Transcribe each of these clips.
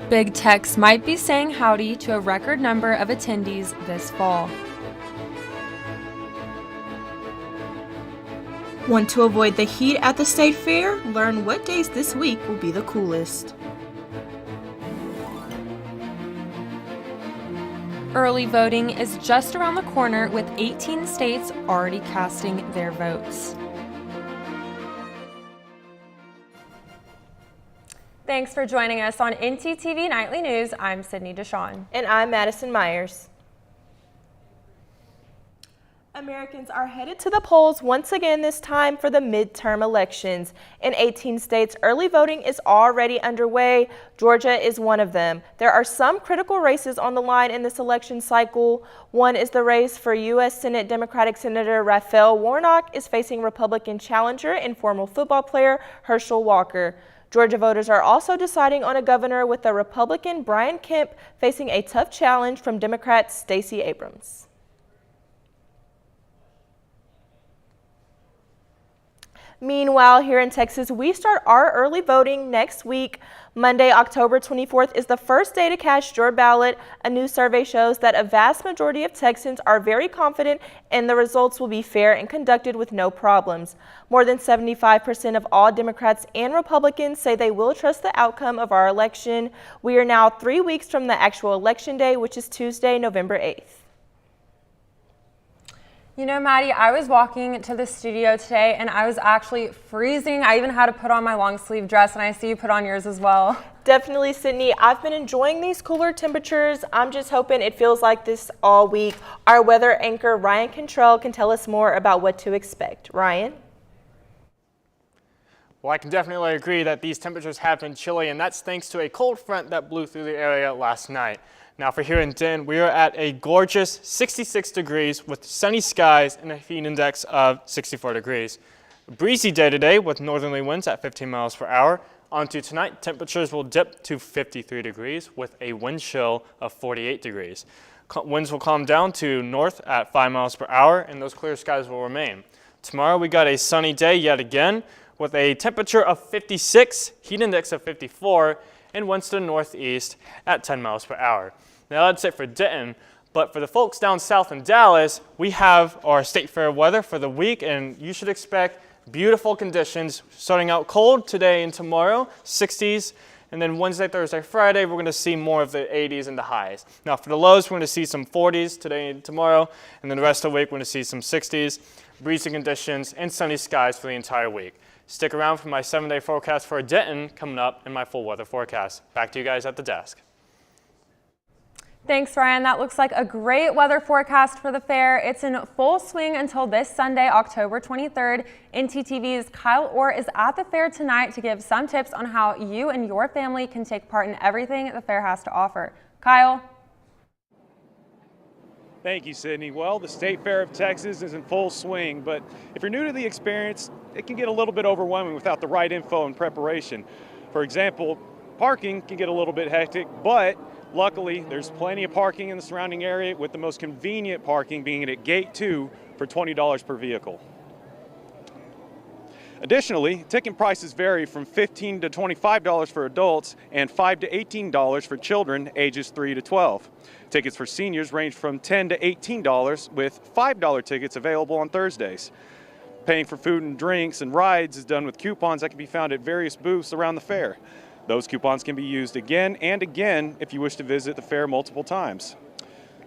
Big Techs might be saying howdy to a record number of attendees this fall. Want to avoid the heat at the state fair? Learn what days this week will be the coolest. Early voting is just around the corner, with 18 states already casting their votes. Thanks for joining us on ntTV Nightly News. I'm Sydney Deshawn. And I'm Madison Myers. Americans are headed to the polls once again, this time for the midterm elections. In 18 states, early voting is already underway. Georgia is one of them. There are some critical races on the line in this election cycle. One is the race for U.S. Senate Democratic Senator Raphael Warnock is facing Republican challenger and former football player Herschel Walker. Georgia voters are also deciding on a governor, with the Republican Brian Kemp facing a tough challenge from Democrat Stacey Abrams. Meanwhile, here in Texas, we start our early voting next week. Monday, October 24th is the first day to cast your ballot. A new survey shows that a vast majority of Texans are very confident and the results will be fair and conducted with no problems. More than 75% of all Democrats and Republicans say they will trust the outcome of our election. We are now 3 weeks from the actual election day, which is Tuesday, November 8th. You know, Maddie, I was walking to the studio today and I was actually freezing. I even had to put on my long sleeve dress, and I see you put on yours as well. Definitely, Sydney. I've been enjoying these cooler temperatures. I'm just hoping it feels like this all week. Our weather anchor, Ryan Cantrell, can tell us more about what to expect. Ryan? Well, I can definitely agree that these temperatures have been chilly, and that's thanks to a cold front that blew through the area last night. Now for here in Denton, we are at a gorgeous 66 degrees with sunny skies and a heat index of 64 degrees. A breezy day today with northerly winds at 15 miles per hour. On to tonight, temperatures will dip to 53 degrees with a wind chill of 48 degrees. Winds will calm down to north at 5 miles per hour, and those clear skies will remain. Tomorrow we got a sunny day yet again with a temperature of 56, heat index of 54, and winds to the northeast at 10 miles per hour. Now that's it for Denton, but for the folks down south in Dallas, we have our state fair weather for the week, and you should expect beautiful conditions starting out cold today and tomorrow, 60s, and then Wednesday, Thursday, Friday, we're going to see more of the 80s and the highs. Now for the lows, we're going to see some 40s today and tomorrow, and then the rest of the week, we're going to see some 60s, breezy conditions, and sunny skies for the entire week. Stick around for my 7-day forecast for Denton coming up in my full weather forecast. Back to you guys at the desk. Thanks, Ryan. That looks like a great weather forecast for the fair. It's in full swing until this Sunday, October 23rd. ntTV's Kyle Orr is at the fair tonight to give some tips on how you and your family can take part in everything the fair has to offer. Kyle? Thank you, Sydney. Well, the State Fair of Texas is in full swing, but if you're new to the experience, it can get a little bit overwhelming without the right info and preparation. For example, parking can get a little bit hectic, but luckily there's plenty of parking in the surrounding area, with the most convenient parking being at Gate 2 for $20 per vehicle. Additionally, ticket prices vary from $15 to $25 for adults and $5 to $18 for children ages 3 to 12. Tickets for seniors range from $10 to $18, with $5 tickets available on Thursdays. Paying for food and drinks and rides is done with coupons that can be found at various booths around the fair. Those coupons can be used again and again if you wish to visit the fair multiple times.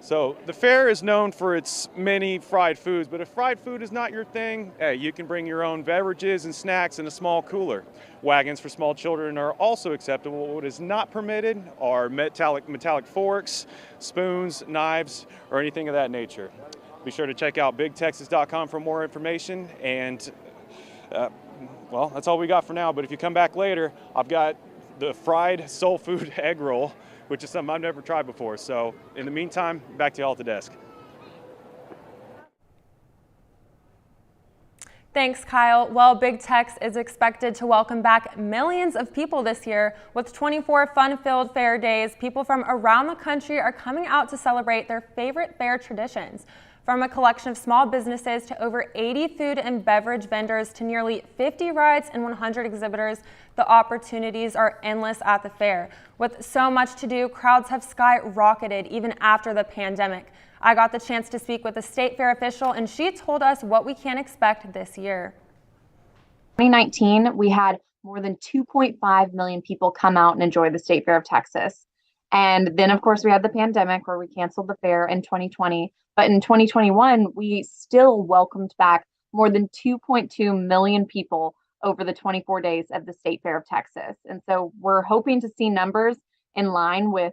So the fair is known for its many fried foods, but if fried food is not your thing, hey, you can bring your own beverages and snacks in a small cooler. Wagons for small children are also acceptable. What is not permitted are metallic forks, spoons, knives, or anything of that nature. Be sure to check out bigtexas.com for more information, and well, that's all we got for now, but if you come back later, I've got the fried soul food egg roll, which is something I've never tried before. So in the meantime, back to y'all at the desk. Thanks, Kyle. Well, Big Tex is expected to welcome back millions of people this year. With 24 fun-filled fair days, people from around the country are coming out to celebrate their favorite fair traditions. From a collection of small businesses to over 80 food and beverage vendors to nearly 50 rides and 100 exhibitors, the opportunities are endless at the fair. With so much to do, crowds have skyrocketed even after the pandemic. I got the chance to speak with a state fair official, and she told us what we can expect this year. 2019, we had more than 2.5 million people come out and enjoy the State Fair of Texas. And then, of course, we had the pandemic where we canceled the fair in 2020. But in 2021, we still welcomed back more than 2.2 million people over the 24 days of the State Fair of Texas. And so we're hoping to see numbers in line with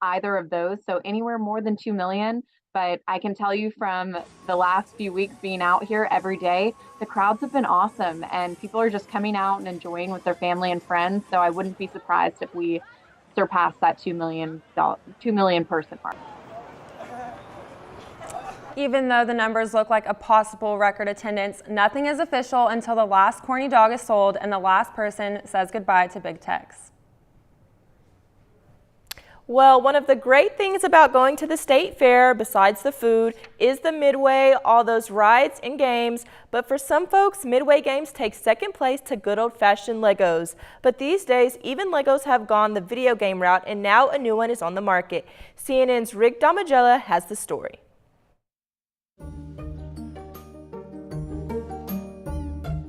either of those. So anywhere more than 2 million. But I can tell you from the last few weeks being out here every day, the crowds have been awesome and people are just coming out and enjoying with their family and friends. So I wouldn't be surprised if we surpass that 2 million person mark. Even though the numbers look like a possible record attendance, nothing is official until the last corny dog is sold and the last person says goodbye to Big Tex. Well, one of the great things about going to the state fair, besides the food, is the Midway, all those rides and games. But for some folks, Midway games take second place to good old-fashioned Legos. But these days, even Legos have gone the video game route, and now a new one is on the market. CNN's Rick Damagella has the story.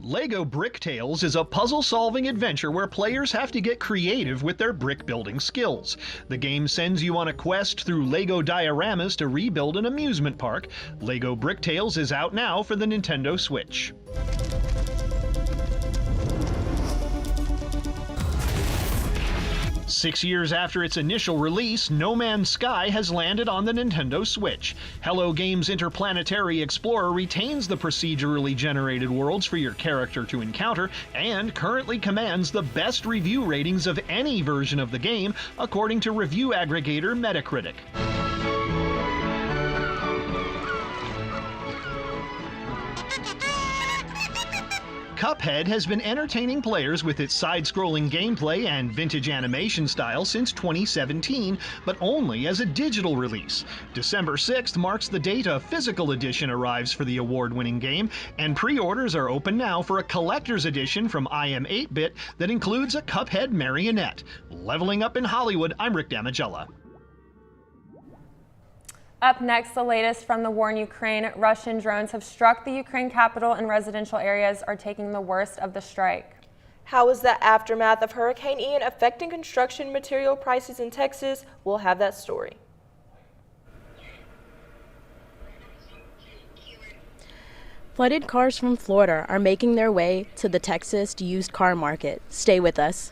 Lego Brick Tales is a puzzle-solving adventure where players have to get creative with their brick-building skills. The game sends you on a quest through Lego dioramas to rebuild an amusement park. Lego Brick Tales is out now for the Nintendo Switch. Six years after its initial release, No Man's Sky has landed on the Nintendo Switch. Hello Games' Interplanetary Explorer retains the procedurally generated worlds for your character to encounter and currently commands the best review ratings of any version of the game, according to review aggregator Metacritic. Cuphead has been entertaining players with its side-scrolling gameplay and vintage animation style since 2017, but only as a digital release. December 6th marks the date a physical edition arrives for the award-winning game, and pre-orders are open now for a collector's edition from IM 8-Bit that includes a Cuphead marionette. Leveling up in Hollywood, I'm Rick Damagella. Up next, the latest from the war in Ukraine. Russian drones have struck the Ukraine capital and residential areas are taking the worst of the strike. How is the aftermath of Hurricane Ian affecting construction material prices in Texas? We'll have that story. Flooded cars from Florida are making their way to the Texas used car market. Stay with us.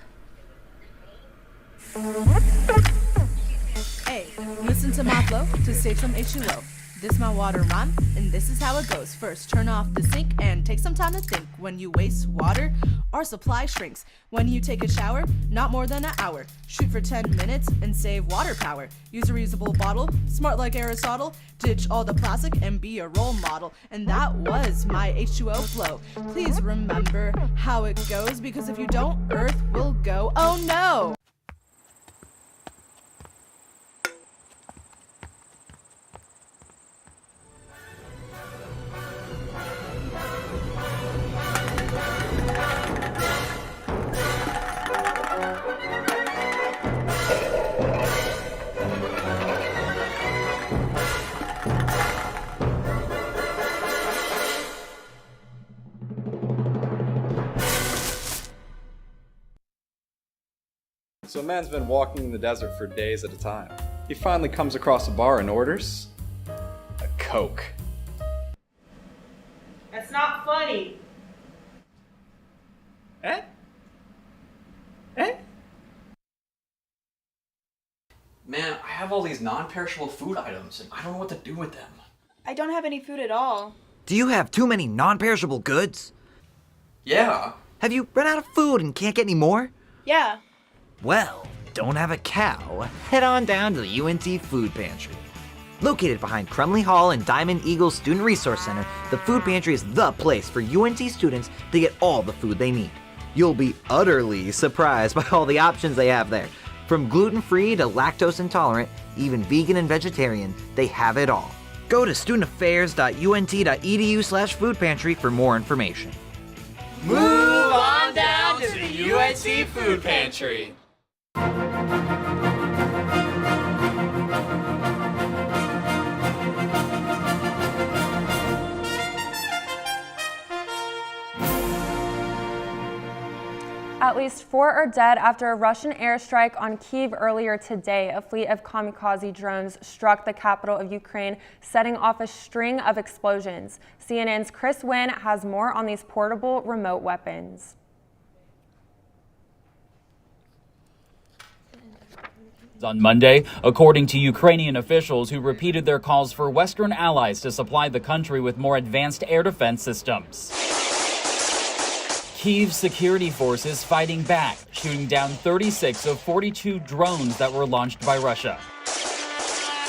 Hey, listen to my flow to save some H2O. This my water rhyme, and this is how it goes. First, turn off the sink and take some time to think. When you waste water, our supply shrinks. When you take a shower, not more than an hour. Shoot for 10 minutes and save water power. Use a reusable bottle, smart like Aristotle. Ditch all the plastic and be a role model. And that was my H2O flow. Please remember how it goes, because if you don't, Earth will go, oh no! So a man's been walking in the desert for days at a time. He finally comes across a bar and orders a Coke. That's not funny. Eh? Eh? Man, I have all these non-perishable food items and I don't know what to do with them. I don't have any food at all. Do you have too many non-perishable goods? Yeah. Have you run out of food and can't get any more? Yeah. Well, don't have a cow? Head on down to the UNT Food Pantry. Located behind Crumley Hall and Diamond Eagle Student Resource Center, the Food Pantry is the place for UNT students to get all the food they need. You'll be utterly surprised by all the options they have there. From gluten-free to lactose intolerant, even vegan and vegetarian, they have it all. Go to studentaffairs.unt.edu/food pantry for more information. Move on down to the UNT Food Pantry. At least 4 are dead after a Russian airstrike on Kyiv earlier today. A fleet of Kamikaze drones struck the capital of Ukraine, setting off a string of explosions. CNN's Chris Wynn has more on these portable remote weapons. On Monday, according to Ukrainian officials who repeated their calls for Western allies to supply the country with more advanced air defense systems. Kyiv's security forces fighting back, shooting down 36 of 42 drones that were launched by Russia.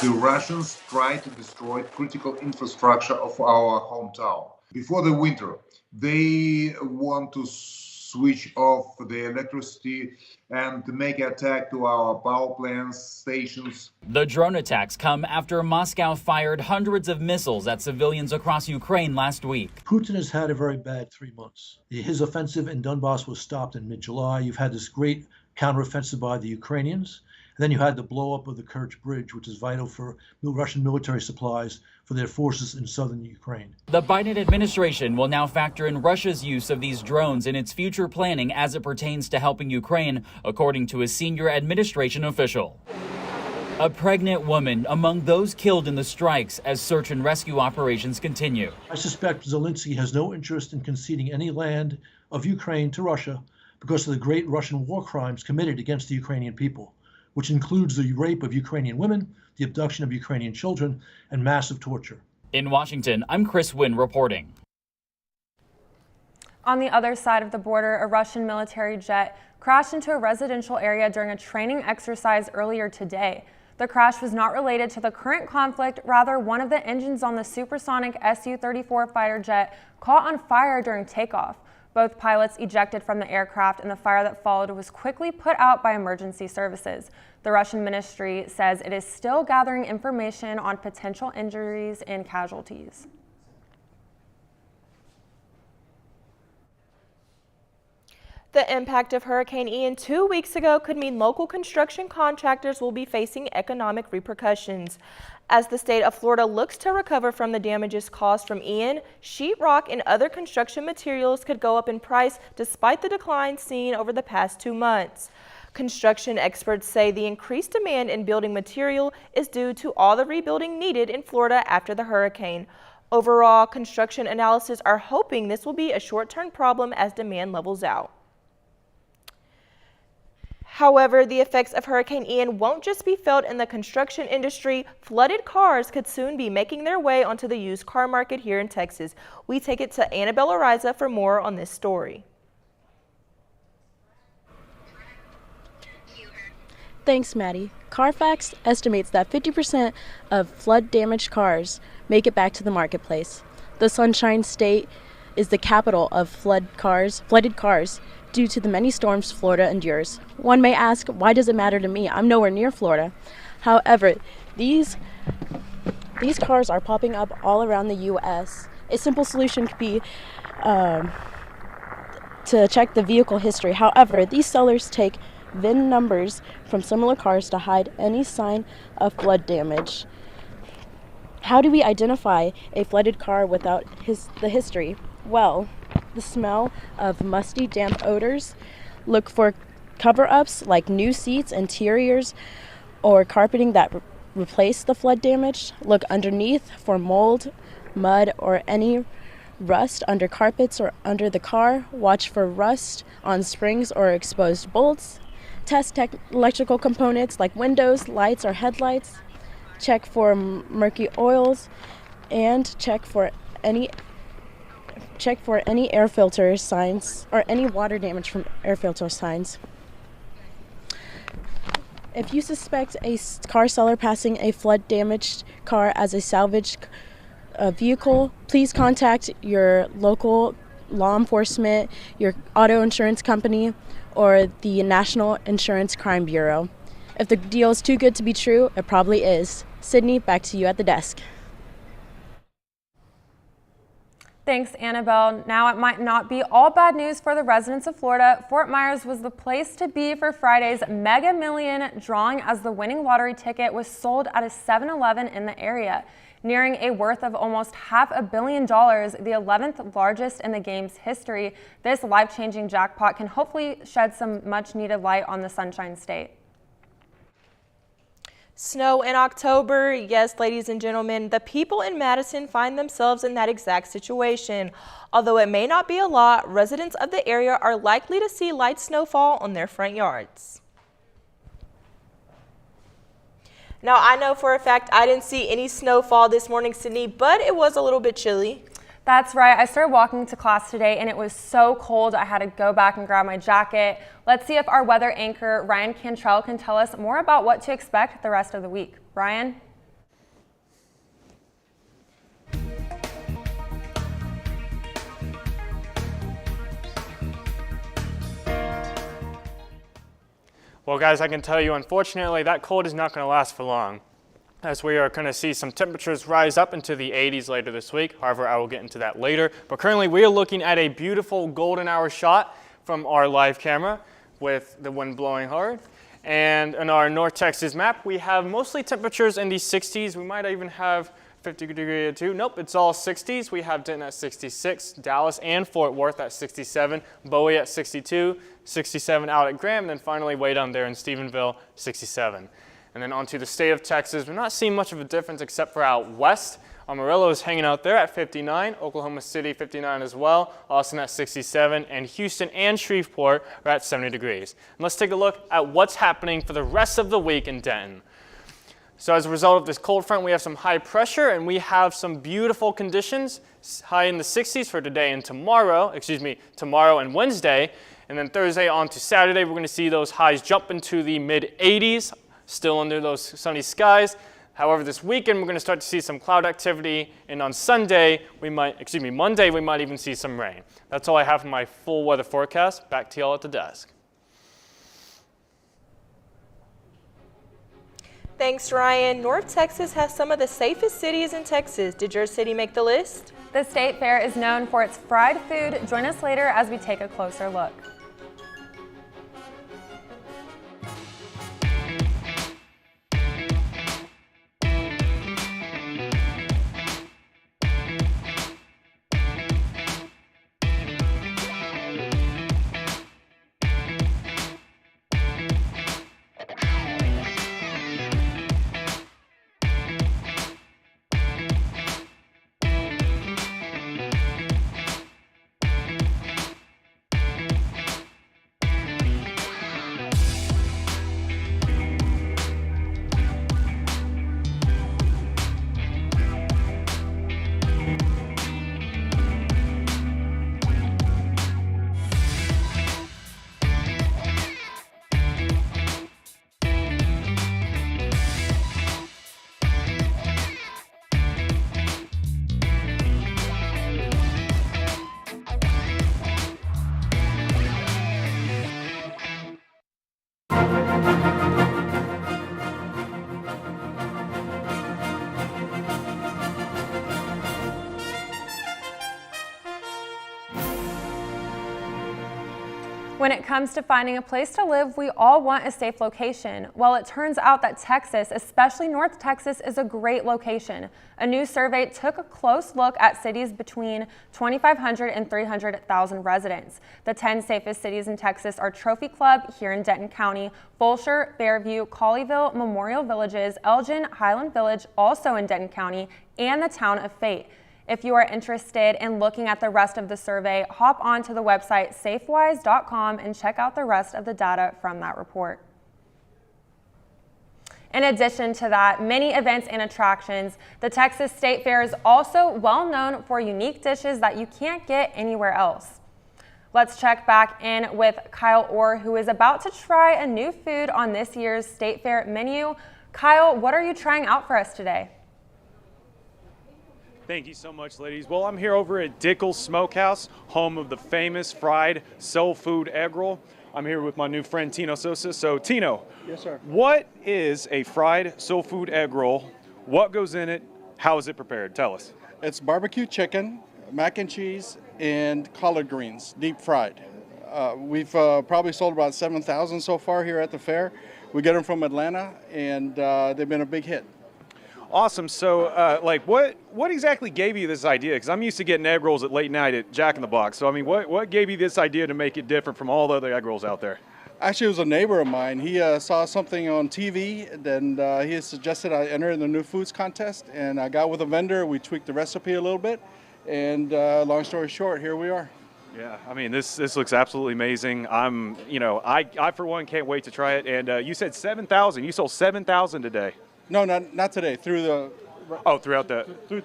The Russians tried to destroy critical infrastructure of our hometown. Before the winter, they want to switch off the electricity and make an attack to our power plants, stations. The drone attacks come after Moscow fired hundreds of missiles at civilians across Ukraine last week. Putin has had a very bad 3 months. His offensive in Donbass was stopped in mid-July. You've had this great counteroffensive by the Ukrainians. And then you had the blow up of the Kerch Bridge, which is vital for Russian military supplies for their forces in southern Ukraine. The Biden administration will now factor in Russia's use of these drones in its future planning as it pertains to helping Ukraine, according to a senior administration official. A pregnant woman among those killed in the strikes as search and rescue operations continue. I suspect Zelensky has no interest in conceding any land of Ukraine to Russia because of the great Russian war crimes committed against the Ukrainian people, which includes the rape of Ukrainian women, the abduction of Ukrainian children, and massive torture. In Washington, I'm Chris Wynn reporting. On the other side of the border, a Russian military jet crashed into a residential area during a training exercise earlier today. The crash was not related to the current conflict. Rather, one of the engines on the supersonic Su-34 fighter jet caught on fire during takeoff. Both pilots ejected from the aircraft, and the fire that followed was quickly put out by emergency services. The Russian ministry says it is still gathering information on potential injuries and casualties. The impact of Hurricane Ian 2 weeks ago could mean local construction contractors will be facing economic repercussions. As the state of Florida looks to recover from the damages caused from Ian, sheetrock and other construction materials could go up in price despite the decline seen over the past 2 months. Construction experts say the increased demand in building material is due to all the rebuilding needed in Florida after the hurricane. Overall, construction analysts are hoping this will be a short-term problem as demand levels out. However, the effects of Hurricane Ian won't just be felt in the construction industry. Flooded cars could soon be making their way onto the used car market here in Texas. We take it to Annabelle Ariza for more on this story. Thanks, Maddie. Carfax estimates that 50% of flood-damaged cars make it back to the marketplace. The Sunshine State is the capital of flooded cars due to the many storms Florida endures. One may ask, why does it matter to me? I'm nowhere near Florida. However, these cars are popping up all around the U.S. A simple solution could be to check the vehicle history. However, these sellers take VIN numbers from similar cars to hide any sign of flood damage. How do we identify a flooded car without the history? Well, the smell of musty, damp odors. Look for cover-ups like new seats, interiors, or carpeting that replace the flood damage. Look underneath for mold, mud, or any rust under carpets or under the car. Watch for rust on springs or exposed bolts. Test electrical components like windows, lights, or headlights. Check for murky oils, and check for any air filter signs or any water damage from air filter signs. If you suspect a car seller passing a flood-damaged car as a salvaged vehicle, please contact your local law enforcement, your auto insurance company, or the National Insurance Crime Bureau. If the deal is too good to be true, it probably is. Sydney, back to you at the desk. Thanks, Annabelle. Now, it might not be all bad news for the residents of Florida. Fort Myers was the place to be for Friday's Mega Million drawing, as the winning lottery ticket was sold at a 7-Eleven in the area, nearing a worth of almost $500 million, the 11th largest in the game's history. This life-changing jackpot can hopefully shed some much-needed light on the Sunshine State. Snow in October. Yes, ladies and gentlemen, the people in Madison find themselves in that exact situation. Although it may not be a lot, residents of the area are likely to see light snowfall on their front yards. Now, I know for a fact I didn't see any snowfall this morning, Sydney, but it was a little bit chilly. That's right. I started walking to class today and it was so cold I had to go back and grab my jacket. Let's see if our weather anchor Ryan Cantrell can tell us more about what to expect the rest of the week. Ryan? Well, guys, I can tell you, unfortunately, that cold is not going to last for long, as we are going to see some temperatures rise up into the 80s later this week. However, I will get into that later. But currently, we are looking at a beautiful golden hour shot from our live camera with the wind blowing hard. And in our North Texas map, we have mostly temperatures in the 60s. We might even have 50-degree or two. Nope, it's all 60s. We have Denton at 66, Dallas and Fort Worth at 67, Bowie at 62, 67 out at Graham, and then finally way down there in Stephenville, 67. And then onto the state of Texas, we're not seeing much of a difference except for out west. Amarillo is hanging out there at 59, Oklahoma City 59 as well, Austin at 67, and Houston and Shreveport are at 70 degrees. And let's take a look at what's happening for the rest of the week in Denton. So as a result of this cold front, we have some high pressure and we have some beautiful conditions, high in the 60s for today and tomorrow, tomorrow and Wednesday. And then Thursday on to Saturday, we're going to see those highs jump into the mid 80s. Still under those sunny skies. However, this weekend we're going to start to see some cloud activity, and on Monday, we might even see some rain. That's all I have for my full weather forecast. Back to y'all at the desk. Thanks, Ryan. North Texas has some of the safest cities in Texas. Did your city make the list? The State Fair is known for its fried food. Join us later as we take a closer look. When it comes to finding a place to live, we all want a safe location. Well, it turns out that Texas, especially North Texas, is a great location. A new survey took a close look at cities between 2,500 and 300,000 residents. The 10 safest cities in Texas are Trophy Club here in Denton County, Fulshear, Fairview, Colleyville, Memorial Villages, Elgin, Highland Village, also in Denton County, and the town of Fate. If you are interested in looking at the rest of the survey, hop on to the website safewise.com and check out the rest of the data from that report. In addition to that, many events and attractions, the Texas State Fair is also well known for unique dishes that you can't get anywhere else. Let's check back in with Kyle Orr, who is about to try a new food on this year's State Fair menu. Kyle, what are you trying out for us today? Thank you so much, ladies. Well, I'm here over at Dickel's Smokehouse, home of the famous fried soul food egg roll. I'm here with my new friend Tino Sosa. So, Tino, yes, sir. What is a fried soul food egg roll? What goes in it? How is it prepared? Tell us. It's barbecue chicken, mac and cheese, and collard greens, deep fried. We've probably sold about 7,000 so far here at the fair. We get them from Atlanta, and they've been a big hit. Awesome. So, what exactly gave you this idea? Because I'm used to getting egg rolls at late night at Jack in the Box. So, I mean, what gave you this idea to make it different from all the other egg rolls out there? Actually, it was a neighbor of mine. He saw something on TV, and he suggested I enter in the New Foods contest. And I got with a vendor. We tweaked the recipe a little bit, and long story short, here we are. Yeah, I mean, this looks absolutely amazing. I for one can't wait to try it. And you said 7,000. You sold 7,000 today. No, not today. Through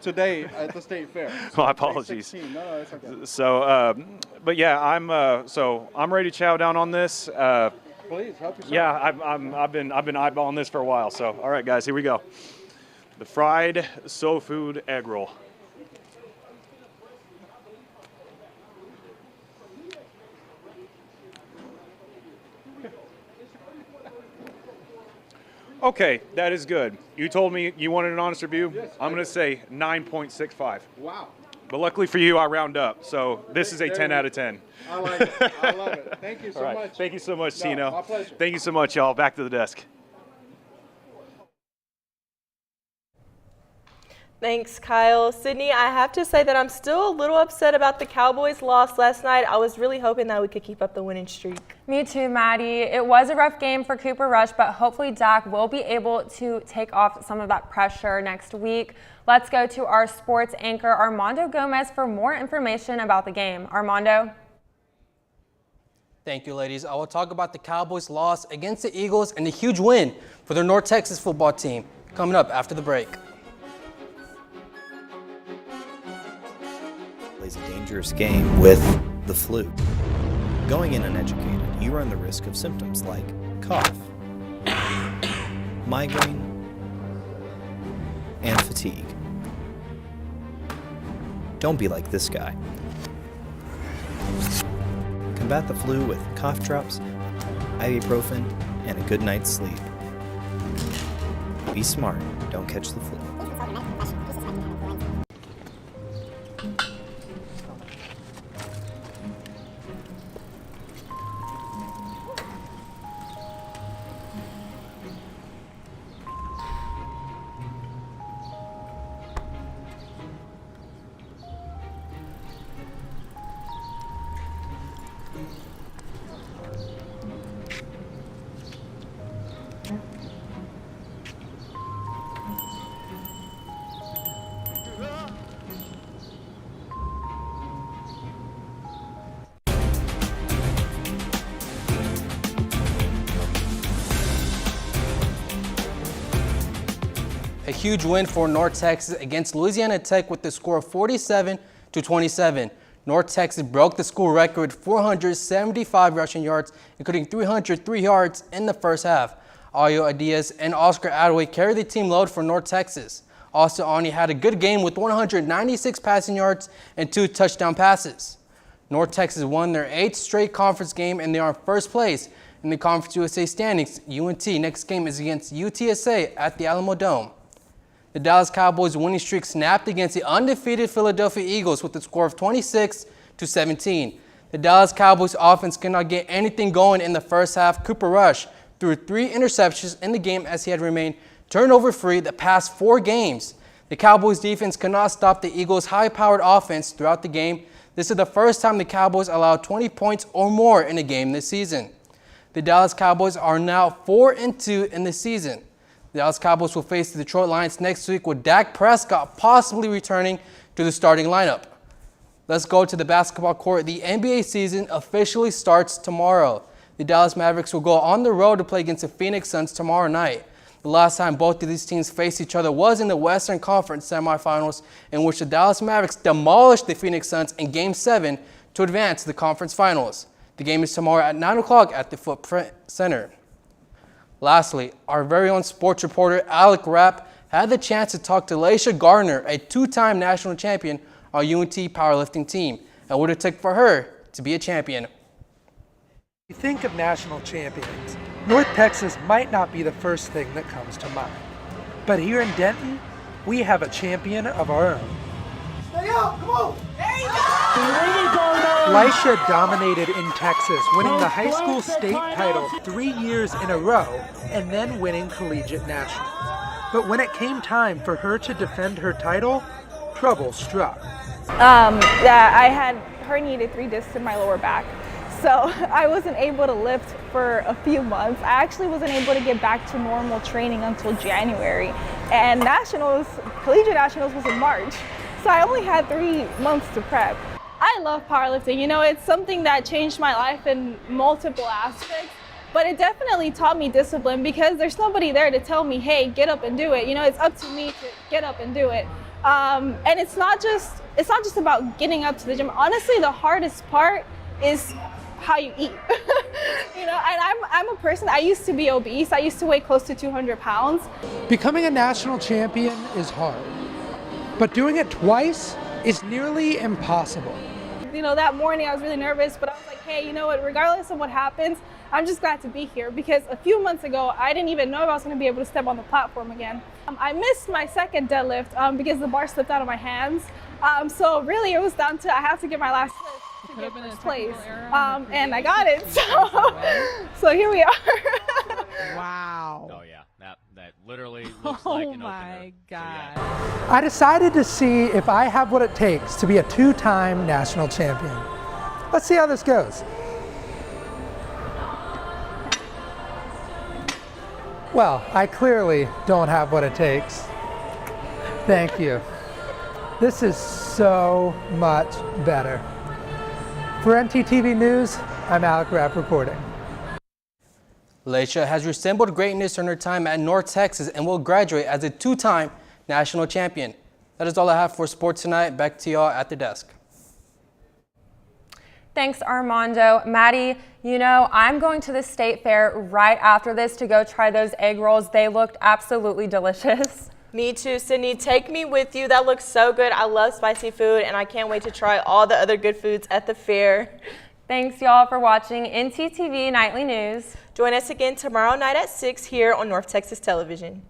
today at the state fair. My apologies. No, it's okay. So, but yeah, I'm ready to chow down on this. Please help yourself. Yeah, I've been eyeballing this for a while. So, all right, guys, here we go. The fried soul food egg roll. Okay, that is good. You told me you wanted an honest review. Yes, I'm going to say 9.65. Wow. But luckily for you, I round up. So this is a 10 out of 10. I like it. I love it. Thank you so much. Thank you so much, Tino. My pleasure. Thank you so much, y'all. Back to the desk. Thanks, Kyle. Sydney, I have to say that I'm still a little upset about the Cowboys' loss last night. I was really hoping that we could keep up the winning streak. Me too, Maddie. It was a rough game for Cooper Rush, but hopefully Dak will be able to take off some of that pressure next week. Let's go to our sports anchor, Armando Gomez, for more information about the game. Armando? Thank you, ladies. I will talk about the Cowboys' loss against the Eagles and the huge win for their North Texas football team coming up after the break. Plays a dangerous game with the flu. Going in uneducated, you run the risk of symptoms like cough, migraine, and fatigue. Don't be like this guy. Combat the flu with cough drops, ibuprofen, and a good night's sleep. Be smart, don't catch the flu. A huge win for North Texas against Louisiana Tech with the score of 47-27. North Texas broke the school record with 475 rushing yards, including 303 yards in the first half. Ayo Adias and Oscar Adaway carried the team load for North Texas. Also, Ani had a good game with 196 passing yards and 2 touchdown passes. North Texas won their 8th straight conference game, and they are in first place in the Conference USA standings. UNT next game is against UTSA at the Alamo Dome. The Dallas Cowboys' winning streak snapped against the undefeated Philadelphia Eagles with a score of 26-17. The Dallas Cowboys offense could not get anything going in the first half. Cooper Rush threw 3 interceptions in the game as he had remained turnover-free the past 4 games. The Cowboys defense could not stop the Eagles' high-powered offense throughout the game. This is the first time the Cowboys allowed 20 points or more in a game this season. The Dallas Cowboys are now 4-2 in the season. The Dallas Cowboys will face the Detroit Lions next week with Dak Prescott possibly returning to the starting lineup. Let's go to the basketball court. The NBA season officially starts tomorrow. The Dallas Mavericks will go on the road to play against the Phoenix Suns tomorrow night. The last time both of these teams faced each other was in the Western Conference semifinals, in which the Dallas Mavericks demolished the Phoenix Suns in Game 7 to advance to the conference finals. The game is tomorrow at 9 o'clock at the Footprint Center. Lastly, our very own sports reporter Alec Rapp had the chance to talk to Laisha Gardner, a 2-time national champion on UNT powerlifting team, and what it took for her to be a champion. You think of national champions, North Texas might not be the first thing that comes to mind. But here in Denton, we have a champion of our own. Lisha dominated in Texas, winning the high school state title 3 years in a row and then winning collegiate nationals. But when it came time for her to defend her title, trouble struck. I had herniated 3 discs in my lower back. So I wasn't able to lift for a few months. I actually wasn't able to get back to normal training until January. And collegiate nationals was in March. So I only had 3 months to prep. I love powerlifting. You know, it's something that changed my life in multiple aspects, but it definitely taught me discipline because there's nobody there to tell me, hey, get up and do it. You know, it's up to me to get up and do it. And it's not just about getting up to the gym. Honestly, the hardest part is how you eat. You know, and I'm a person, I used to be obese. I used to weigh close to 200 pounds. Becoming a national champion is hard, but doing it twice is nearly impossible. You know, that morning I was really nervous, but I was like, hey, you know what, regardless of what happens, I'm just glad to be here because a few months ago, I didn't even know if I was going to be able to step on the platform again. I missed my second deadlift because the bar slipped out of my hands. So really it was down to, I have to get my last lift to get first place. And I got it, so here we are. Wow. Oh yeah, that literally looks like an opener. Oh my God. I decided to see if I have what it takes to be a 2-time national champion. Let's see how this goes. Well, I clearly don't have what it takes. Thank you. This is so much better. For ntTV News, I'm Alec Rapp reporting. Lisha has resembled greatness in her time at North Texas and will graduate as a 2-time national champion. That is all I have for sports tonight. Back to y'all at the desk. Thanks, Armando. Maddie, you know, I'm going to the state fair right after this to go try those egg rolls. They looked absolutely delicious. Me too, Sydney. Take me with you. That looks so good. I love spicy food, and I can't wait to try all the other good foods at the fair. Thanks, y'all, for watching ntTV Nightly News. Join us again tomorrow night at 6 here on North Texas Television.